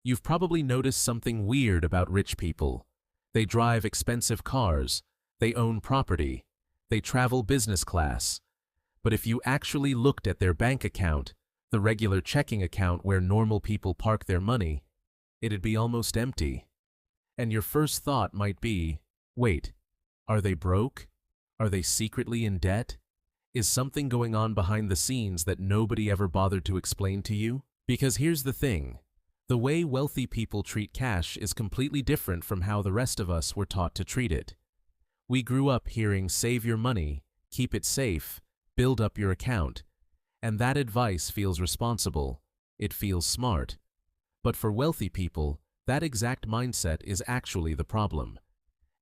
You've probably noticed something weird about rich people. They drive expensive cars, they own property, they travel business class. But if you actually looked at their bank account, the regular checking account where normal people park their money, it'd be almost empty. And your first thought might be, wait, are they broke? Are they secretly in debt? Is something going on behind the scenes that nobody ever bothered to explain to you? Because here's the thing. The way wealthy people treat cash is completely different from how the rest of us were taught to treat it. We grew up hearing save your money, keep it safe, build up your account, and that advice feels responsible, it feels smart. But for wealthy people, that exact mindset is actually the problem.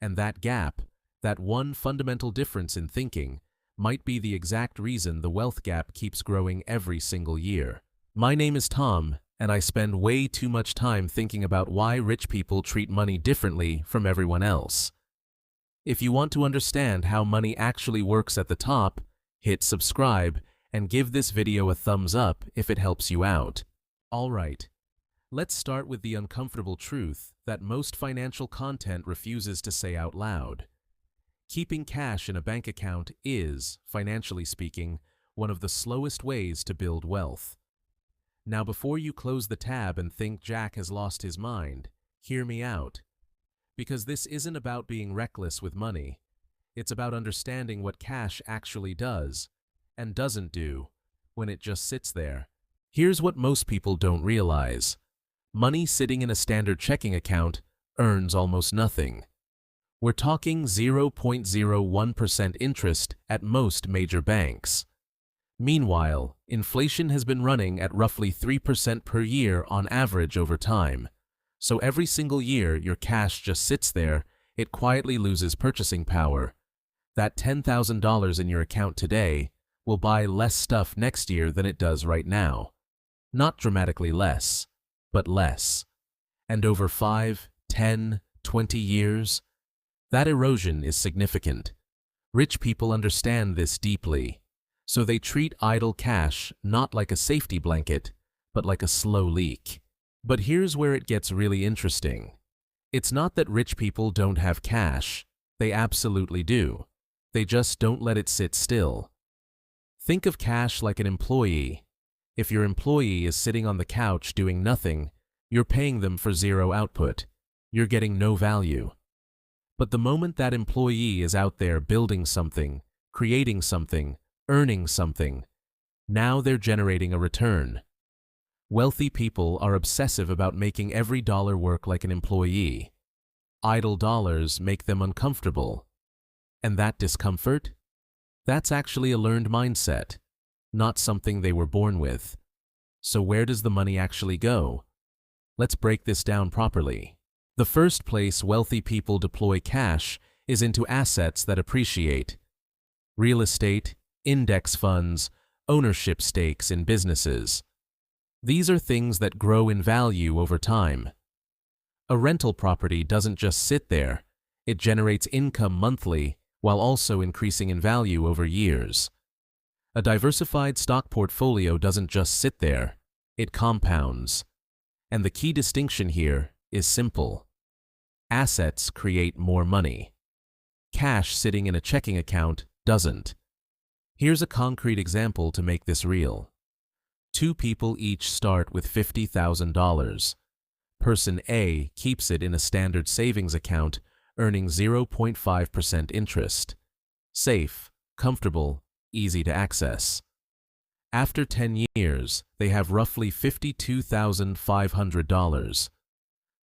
And that gap, that one fundamental difference in thinking, might be the exact reason the wealth gap keeps growing every single year. My name is Tom, and I spend way too much time thinking about why rich people treat money differently from everyone else. If you want to understand how money actually works at the top, hit subscribe and give this video a thumbs up if it helps you out. Alright, let's start with the uncomfortable truth that most financial content refuses to say out loud. Keeping cash in a bank account is, financially speaking, one of the slowest ways to build wealth. Now before you close the tab and think Jack has lost his mind, hear me out. Because this isn't about being reckless with money. It's about understanding what cash actually does, and doesn't do, when it just sits there. Here's what most people don't realize. Money sitting in a standard checking account earns almost nothing. We're talking 0.01% interest at most major banks. Meanwhile, inflation has been running at roughly 3% per year on average over time. So every single year your cash just sits there, it quietly loses purchasing power. That $10,000 in your account today will buy less stuff next year than it does right now. Not dramatically less, but less. And over 5, 10, 20 years, that erosion is significant. Rich people understand this deeply, so they treat idle cash not like a safety blanket, but like a slow leak. But here's where it gets really interesting. It's not that rich people don't have cash. They absolutely do. They just don't let it sit still. Think of cash like an employee. If your employee is sitting on the couch doing nothing, you're paying them for zero output. You're getting no value. But the moment that employee is out there building something, creating something, earning something, now they're generating a return. Wealthy people are obsessive about making every dollar work like an employee. Idle dollars make them uncomfortable. And that discomfort? That's actually a learned mindset, not something they were born with. So where does the money actually go? Let's break this down properly. The first place wealthy people deploy cash is into assets that appreciate. Real estate, index funds, ownership stakes in businesses. These are things that grow in value over time. A rental property doesn't just sit there. It generates income monthly while also increasing in value over years. A diversified stock portfolio doesn't just sit there. It compounds. And the key distinction here is simple. Assets create more money. Cash sitting in a checking account doesn't. Here's a concrete example to make this real. Two people each start with $50,000. Person A keeps it in a standard savings account, earning 0.5% interest. Safe, comfortable, easy to access. After 10 years, they have roughly $52,500.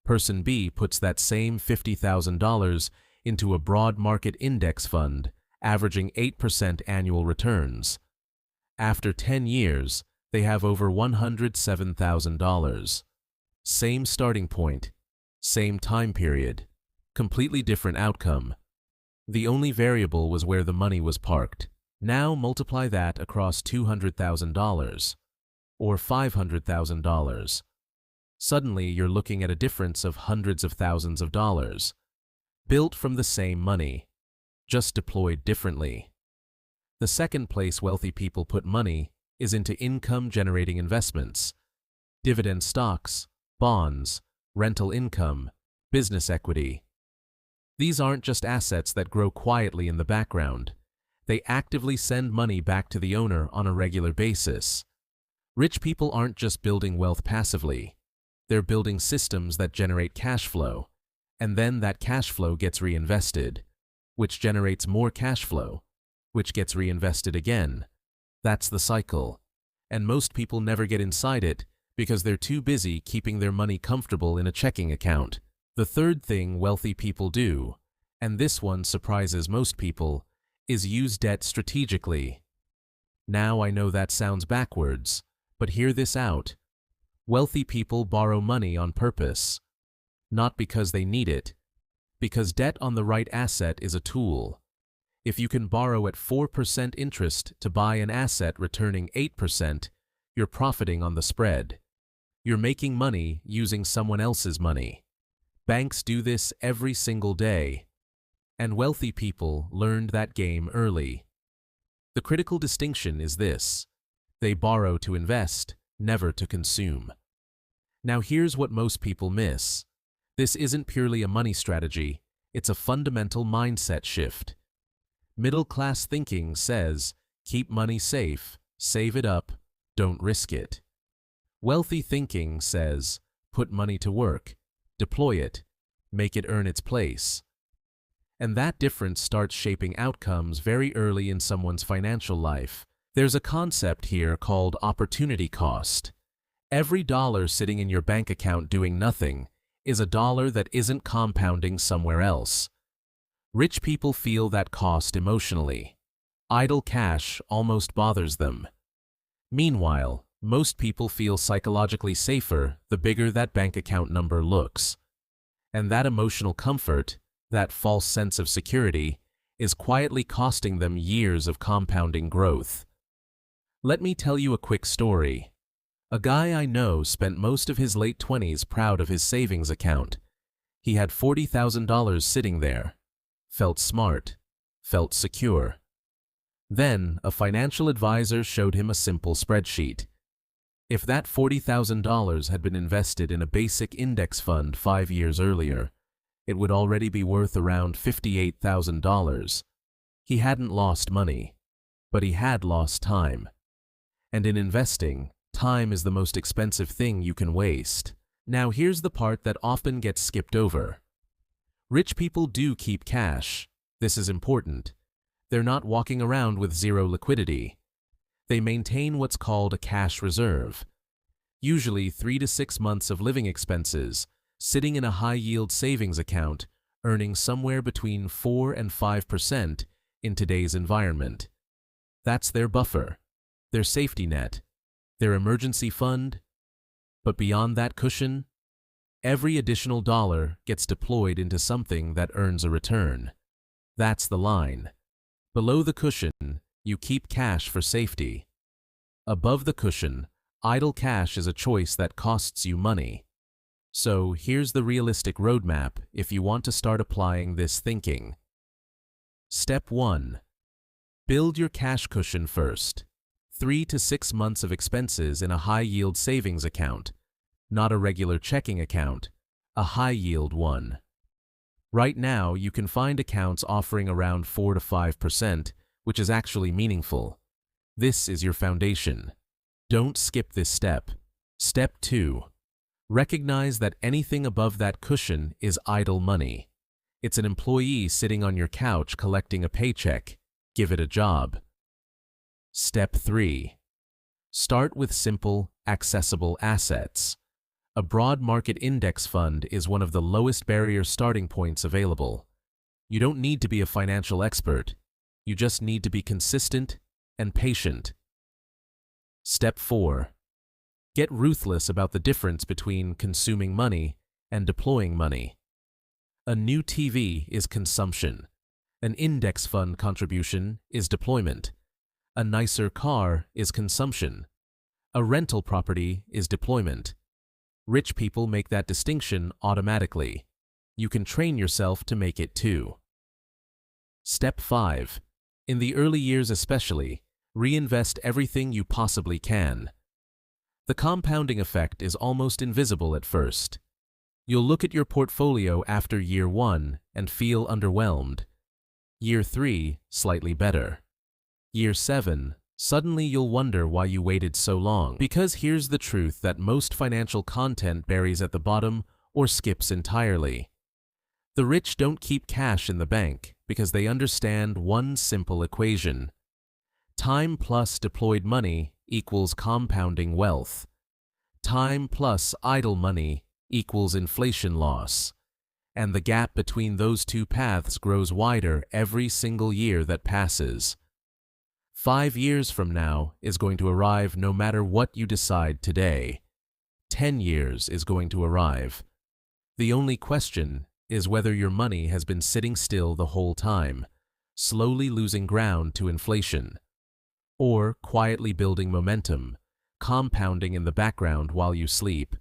Person B puts that same $50,000 into a broad market index fund, averaging 8% annual returns. After 10 years, they have over $107,000. Same starting point, same time period, completely different outcome. The only variable was where the money was parked. Now multiply that across $200,000 or $500,000. Suddenly you're looking at a difference of hundreds of thousands of dollars, built from the same money, just deployed differently. The second place wealthy people put money is into income-generating investments, dividend stocks, bonds, rental income, business equity. These aren't just assets that grow quietly in the background. They actively send money back to the owner on a regular basis. Rich people aren't just building wealth passively. They're building systems that generate cash flow, and then that cash flow gets reinvested, which generates more cash flow, which gets reinvested again. That's the cycle. And most people never get inside it because they're too busy keeping their money comfortable in a checking account. The third thing wealthy people do, and this one surprises most people, is use debt strategically. Now I know that sounds backwards, but hear this out. Wealthy people borrow money on purpose. Not because they need it, because debt on the right asset is a tool. If you can borrow at 4% interest to buy an asset returning 8%, you're profiting on the spread. You're making money using someone else's money. Banks do this every single day. And wealthy people learned that game early. The critical distinction is this: they borrow to invest, never to consume. Now here's what most people miss. This isn't purely a money strategy, it's a fundamental mindset shift. Middle-class thinking says, keep money safe, save it up, don't risk it. Wealthy thinking says, put money to work, deploy it, make it earn its place. And that difference starts shaping outcomes very early in someone's financial life. There's a concept here called opportunity cost. Every dollar sitting in your bank account doing nothing is a dollar that isn't compounding somewhere else. Rich people feel that cost emotionally. Idle cash almost bothers them. Meanwhile, most people feel psychologically safer the bigger that bank account number looks. And that emotional comfort, that false sense of security, is quietly costing them years of compounding growth. Let me tell you a quick story. A guy I know spent most of his late 20s proud of his savings account. He had $40,000 sitting there. Felt smart. Felt secure. Then, a financial advisor showed him a simple spreadsheet. If that $40,000 had been invested in a basic index fund 5 years earlier, it would already be worth around $58,000. He hadn't lost money, but he had lost time. And in investing, time is the most expensive thing you can waste. Now here's the part that often gets skipped over. Rich people do keep cash. This is important. They're not walking around with zero liquidity. They maintain what's called a cash reserve, usually 3 to 6 months of living expenses, sitting in a high-yield savings account, earning somewhere between 4 and 5% in today's environment. That's their buffer, their safety net, their emergency fund. But beyond that cushion, every additional dollar gets deployed into something that earns a return. That's the line. Below the cushion, you keep cash for safety. Above the cushion, idle cash is a choice that costs you money. So here's the realistic roadmap if you want to start applying this thinking. Step 1. Build your cash cushion first. 3 to 6 months of expenses in a high-yield savings account, not a regular checking account, a high-yield one. Right now, you can find accounts offering around 4 to 5%, which is actually meaningful. This is your foundation. Don't skip this step. Step 2. Recognize that anything above that cushion is idle money. It's an employee sitting on your couch collecting a paycheck. Give it a job. Step 3. Start with simple, accessible assets. A broad market index fund is one of the lowest barrier starting points available. You don't need to be a financial expert. You just need to be consistent and patient. Step 4. Get ruthless about the difference between consuming money and deploying money. A new TV is consumption. An index fund contribution is deployment. A nicer car is consumption. A rental property is deployment. Rich people make that distinction automatically. You can train yourself to make it too. Step 5. In the early years especially, reinvest everything you possibly can. The compounding effect is almost invisible at first. You'll look at your portfolio after year 1 and feel underwhelmed. Year 3, slightly better. Year 7, suddenly you'll wonder why you waited so long. Because here's the truth that most financial content buries at the bottom or skips entirely. The rich don't keep cash in the bank because they understand one simple equation. Time plus deployed money equals compounding wealth. Time plus idle money equals inflation loss. And the gap between those two paths grows wider every single year that passes. 5 years from now is going to arrive no matter what you decide today. 10 years is going to arrive. The only question is whether your money has been sitting still the whole time, slowly losing ground to inflation, or quietly building momentum, compounding in the background while you sleep.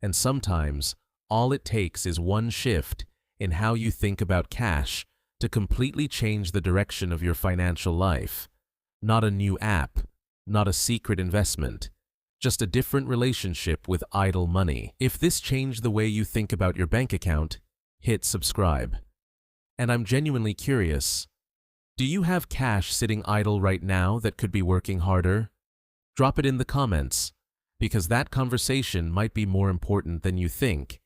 And sometimes, all it takes is one shift in how you think about cash to completely change the direction of your financial life. Not a new app, not a secret investment, just a different relationship with idle money. If this changed the way you think about your bank account, hit subscribe. And I'm genuinely curious, do you have cash sitting idle right now that could be working harder? Drop it in the comments, because that conversation might be more important than you think.